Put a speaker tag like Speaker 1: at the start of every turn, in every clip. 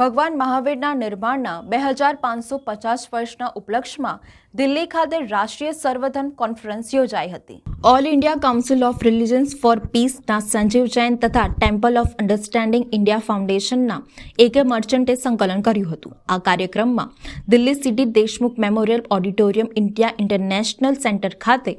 Speaker 1: ભગવાન મહાવીરના નિર્માણના 2550 વર્ષના ઉપલક્ષમાં દિલ્હી ખાતે રાષ્ટ્રીય સર્વધર્મ કોન્ફરન્સ યોજાઈ હતી। All India council of religions for પીસના સંજીવ જૈન તથા ટેમ્પલ ઓફ અન્ડરસ્ટેન્ડિંગ ઇન્ડિયા ફાઉન્ડેશનના AK મર્ચન્ટે સંકલન કર્યું હતું। આ કાર્યક્રમમાં Delhi C D Deshmukh memorial auditorium India international centre ખાતે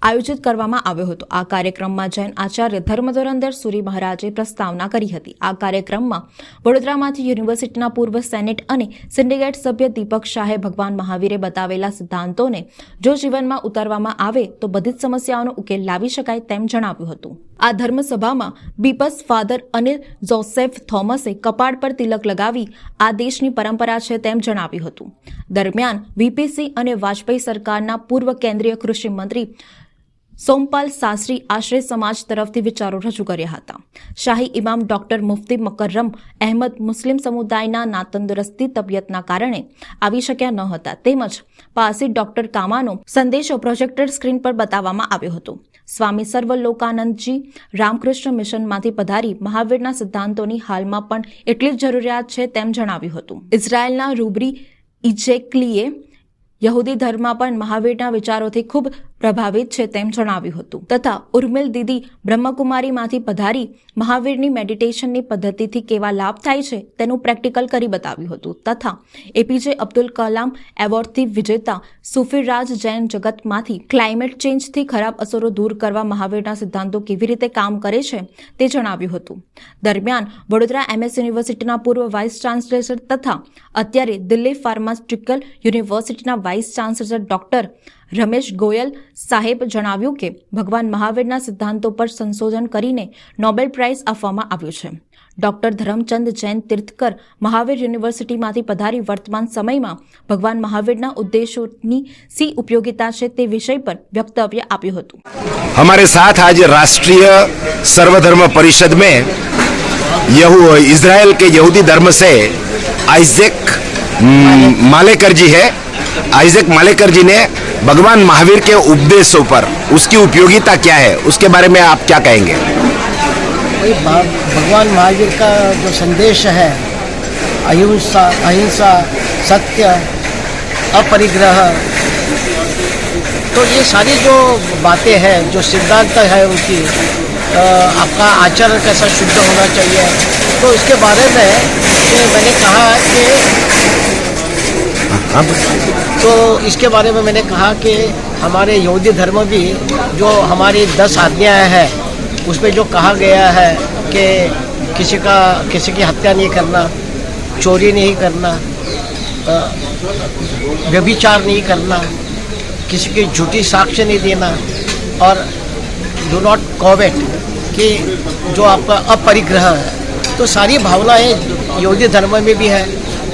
Speaker 1: આયોજિત કરવામાં આવ્યો હતો। આ કાર્યક્રમમાં જૈન આચાર્ય ધર્મધોરંદર સુરી મહારાજે પ્રસ્તાવના કરી હતી। આ કાર્યક્રમમાં વડોદરામાંથી યુનિવર્સિટીના પૂર્વ સેનેટ અને સિન્ડિકેટ સભ્ય દીપક શાહે ભગવાન મહાવીરે બતાવેલા સિદ્ધાંતોને જો જીવનમાં ઉતારવામાં આવે તો બધી જ સમસ્યાઓનો ઉકેલ લાવી શકાય તેમ જણાવ્યું હતું। આ ધર્મસભામાં બીપસ ફાધર અનિલ જોસેફ થોમસે કપાળ પર તિલક લગાવી આ દેશની પરંપરા છે તેમ જણાવ્યું હતું। દરમિયાન VPC અને વાજપેયી સરકારના પૂર્વ કેન્દ્રીય કૃષિ મંત્રી સોમપાલ શાસ્ત્રી આશ્રય સમાજ તરફથી વિચારો રજૂ કર્યા હતા। શાહી ઇમામ ડોક્ટર મુફ્તી મકરમ અહેમદ મુસ્લિમ સમુદાયના નાતંદુરસ્તી તબિયતના કારણે આવી શક્યા ન હતા, તેમજ પારસી ડોક્ટર કામાનો સંદેશો પ્રોજેક્ટર સ્ક્રીન પર બતાવવામાં આવ્યો હતો। સ્વામી સર્વલોકાનંદજી રામકૃષ્ણ મિશનમાંથી પધારી મહાવીરના સિદ્ધાંતોની હાલમાં પણ એટલી જ જરૂરિયાત છે તેમ જણાવ્યું હતું। ઇઝરાયેલના રૂબરી ઇજેકલીએ યહૂદી ધર્મ પણ મહાવીરના વિચારોથી ખૂબ પ્રભાવિત છે તેમ જણાવ્યું હતું તથા ઉર્મિલ દીદી બ્રહ્મકુમારીમાંથી પધારી મહાવીરની મેડિટેશનની પદ્ધતિથી કેવા લાભ થાય છે તેનું પ્રેક્ટિકલ કરી બતાવ્યું હતું તથા APJ અબ્દુલ કલામ એવોર્ડથી વિજેતા સુફીરાજ જૈન જગતમાંથી ક્લાઇમેટ ચેન્જથી ખરાબ અસરો દૂર કરવા મહાવીરના સિદ્ધાંતો કેવી રીતે કામ કરે છે તે જણાવ્યું હતું। દરમિયાન વડોદરા MS યુનિવર્સિટીના પૂર્વ વાઇસ ચાન્સેલર તથા અત્યારે દિલ્હી ફાર્માસ્યુટિકલ યુનિવર્સિટીના vice chancellor doctor Ramesh Goyal સાહેબ જણાવ્યું કે ભગવાન મહાવીરના સિદ્ધાંતો પર સંશોધન કરીને નોબેલ પ્રાઇઝ આપવામાં આવ્યું છે। ડોક્ટર ધરમચંદ જૈન તીર્થકર મહાવીર યુનિવર્સિટીમાંથી પધારી વર્તમાન સમયમાં ભગવાન મહાવીરના ઉદ્દેશોની सी उपयोगिता છે તે વિષય પર વક્તવ્ય આપ્યું હતું।
Speaker 2: हमारे साथ आज राष्ट्रीय सर्वधर्म परिषद में इजराइल के यहूदी धर्म से आइजैक मालेकर जी है। आइजैक मालेकर जी ने भगवान महावीर के उपदेशों पर उसकी उपयोगिता क्या है उसके बारे में आप क्या कहेंगे?
Speaker 3: भगवान महावीर का जो संदेश है अहिंसा सत्य अपरिग्रह, तो ये सारी जो बातें हैं जो सिद्धांत है उनकी आपका आचरण कैसा शुद्ध होना चाहिए, तो इसके बारे में मैंने कहा कि मैंने कहा कि हमारे यहूदी धर्म भी जो हमारी 10 आज्ञाएं हैं उसमें जो कहा गया है कि किसी की हत्या नहीं करना, चोरी नहीं करना, व्यभिचार नहीं करना, किसी की झूठी साक्ष्य नहीं देना और डू नॉट कॉवेट कि जो आपका अपरिग्रह है, तो सारी भावनाएं यहूदी धर्म में भी है।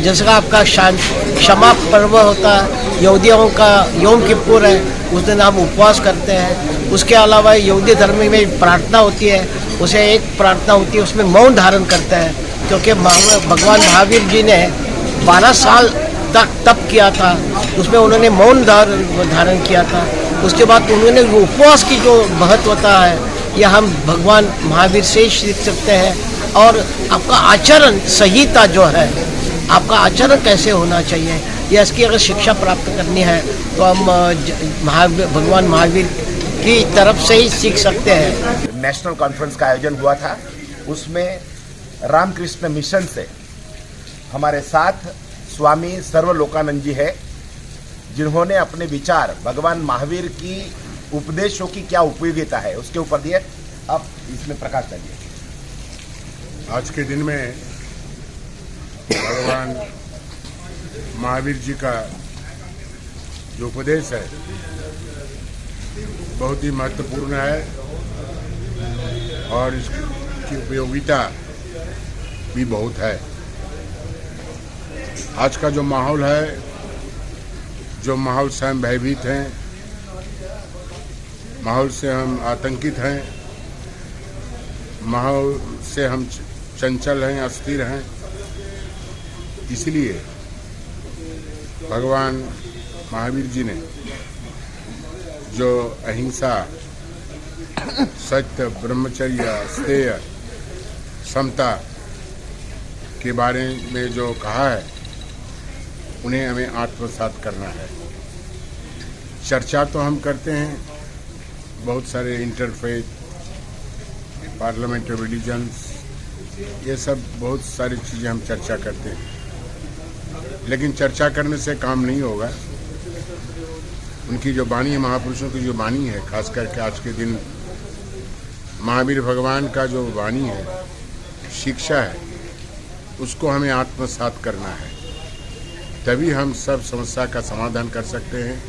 Speaker 3: जैसे आपका क्षमा पर्व होता है, यहूदियों का योम किप्पुर है, उस दिन हम उपवास करते हैं। उसके अलावा यहूदी धर्म में प्रार्थना होती है, उसे एक प्रार्थना होती है उसमें मौन धारण करते हैं, क्योंकि भगवान महावीर जी ने 12 साल तक तप किया था, उसमें उन्होंने मौन धारण किया था। उसके बाद उन्होंने उपवास की जो महत्वता है यह हम भगवान महावीर से ही सीख सकते हैं। और आपका आचरण संहिता जो है, आपका आचरण कैसे होना चाहिए, या इसकी अगर शिक्षा प्राप्त करनी है तो हम भगवान महावीर की तरफ से ही सीख सकते हैं।
Speaker 2: नेशनल कॉन्फ्रेंस का आयोजन हुआ था, उसमें रामकृष्ण मिशन से हमारे साथ स्वामी सर्वलोकानंद जी है, जिन्होंने अपने विचार भगवान महावीर की उपदेशों की क्या उपयोगिता है उसके ऊपर दिए। अब इसमें प्रकाश डालिए।
Speaker 4: आज के दिन में भगवान महावीर जी का जो उपदेश है बहुत ही महत्वपूर्ण है और इसकी उपयोगिता भी बहुत है। आज का जो माहौल है, जो माहौल से हम भयभीत हैं, माहौल से हम आतंकित हैं, माहौल से हम चंचल हैं, अस्थिर हैं, इसलिए भगवान महावीर जी ने जो अहिंसा सत्य ब्रह्मचर्य स्तेय समता के बारे में जो कहा है उन्हें हमें आत्मसात करना है। चर्चा तो हम करते हैं बहुत सारे इंटरफेथ, पार्लियामेंट ऑफ रिलीजन्स, ये सब बहुत सारी चीज़ें हम चर्चा करते हैं, लेकिन चर्चा करने से काम नहीं होगा। उनकी जो वाणी है, महापुरुषों की जो वाणी है, खास करके आज के दिन महावीर भगवान का जो वाणी है, शिक्षा है, उसको हमें आत्मसात करना है, तभी हम सब समस्या का समाधान कर सकते हैं।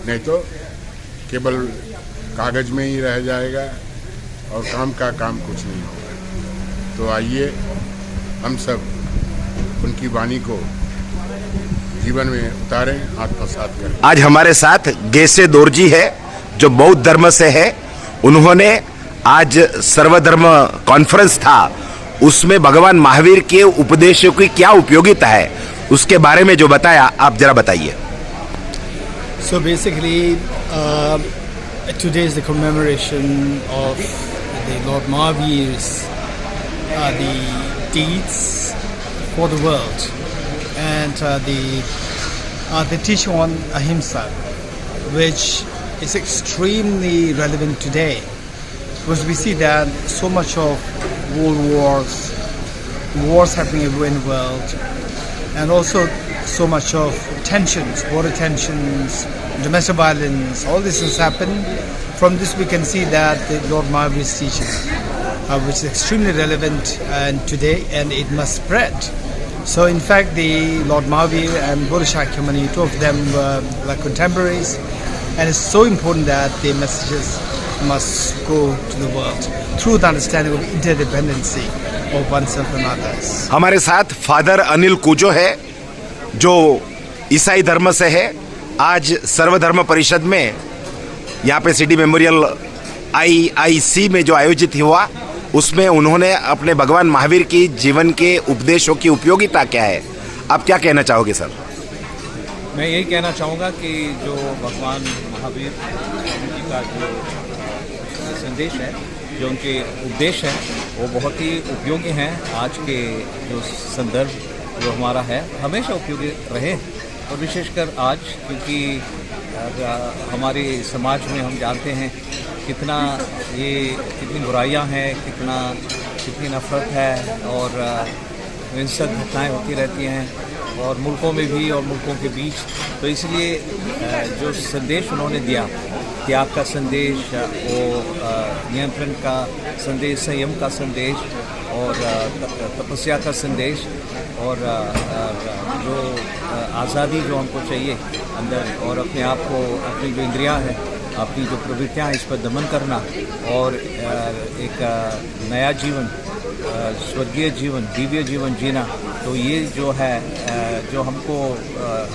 Speaker 4: नहीं तो केवल कागज में ही रह जाएगा और काम का काम कुछ नहीं होगा। तो आइए हम सब उनकी वाणी को जीवन में उतारें, आत्मसात करें।
Speaker 2: आज हमारे साथ गेसे दोरजी है जो बौद्ध धर्म से है। उन्होंने आज सर्वधर्म कॉन्फ्रेंस था, उसमें भगवान महावीर के उपदेशों की क्या उपयोगिता है उसके बारे में जो बताया, आप जरा बताइए।
Speaker 5: So basically, today is the commemoration of the Lord Mahavir's the deeds for the world, and the teaching on ahimsa, which is extremely relevant today, because we see that so much of world wars happening everywhere in the world, and also so much of tensions, border tensions, domestic violence, all this has happened. From this we can see that the Lord Mahavir's teaching, which is extremely relevant and today, and it must spread. So in fact the Lord Mahavir and Buddha Shakyamuni, two of them were like contemporaries, and it's so important that the messages must go to the world through the understanding of interdependency of oneself and others.
Speaker 2: हमारे साथ father Anil कुजो है जो ईसाई धर्म से है। आज सर्वधर्म परिषद में यहाँ पे सिटी मेमोरियल IIC में जो आयोजित हुआ, उसमें उन्होंने अपने भगवान महावीर की जीवन के उपदेशों की उपयोगिता क्या है, आप क्या कहना चाहोगे सर?
Speaker 6: मैं यही कहना चाहूँगा कि जो भगवान महावीर जी का जो संदेश है, जो उनके उपदेश हैं, वो बहुत ही उपयोगी हैं। आज के जो संदर्भ जो हमारा है, हमेशा उपयोगी रहे, और विशेषकर आज, क्योंकि हमारे समाज में हम जानते हैं कितनी बुराइयां हैं, कितनी नफरत है, और हिंसक घटनाएं होती रहती हैं, और मुल्कों में भी और मुल्कों के बीच। तो इसलिए जो संदेश उन्होंने दिया, त्याग का संदेश, वो नियंत्रण का संदेश, संयम का संदेश, और तपस्या का संदेश, और जो आज़ादी जो हमको चाहिए अंदर, और अपने आप को, अपनी जो इंद्रियां हैं, अपनी जो प्रवृत्तियां हैं, इस पर दमन करना, और एक नया जीवन, स्वर्गीय जीवन, दिव्य जीवन जीना। तो ये जो है, जो हमको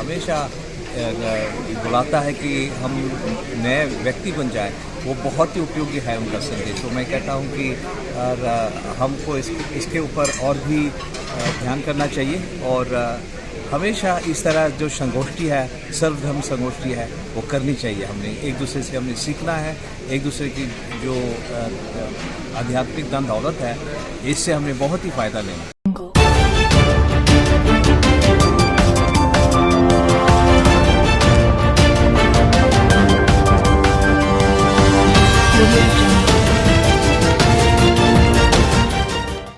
Speaker 6: हमेशा बुलाता है कि हम नए व्यक्ति बन जाएं, वो बहुत ही उपयोगी है उनका संदेश। तो मैं कहता हूँ कि हमको इसके ऊपर और भी ध्यान करना चाहिए, और हमेशा इस तरह जो संगोष्ठी है, सर्वधर्म संगोष्ठी है, वो करनी चाहिए। हमने एक दूसरे से हमने सीखना है, एक दूसरे की जो आध्यात्मिक धन दौलत है, इससे हमें बहुत ही फ़ायदा लेना है।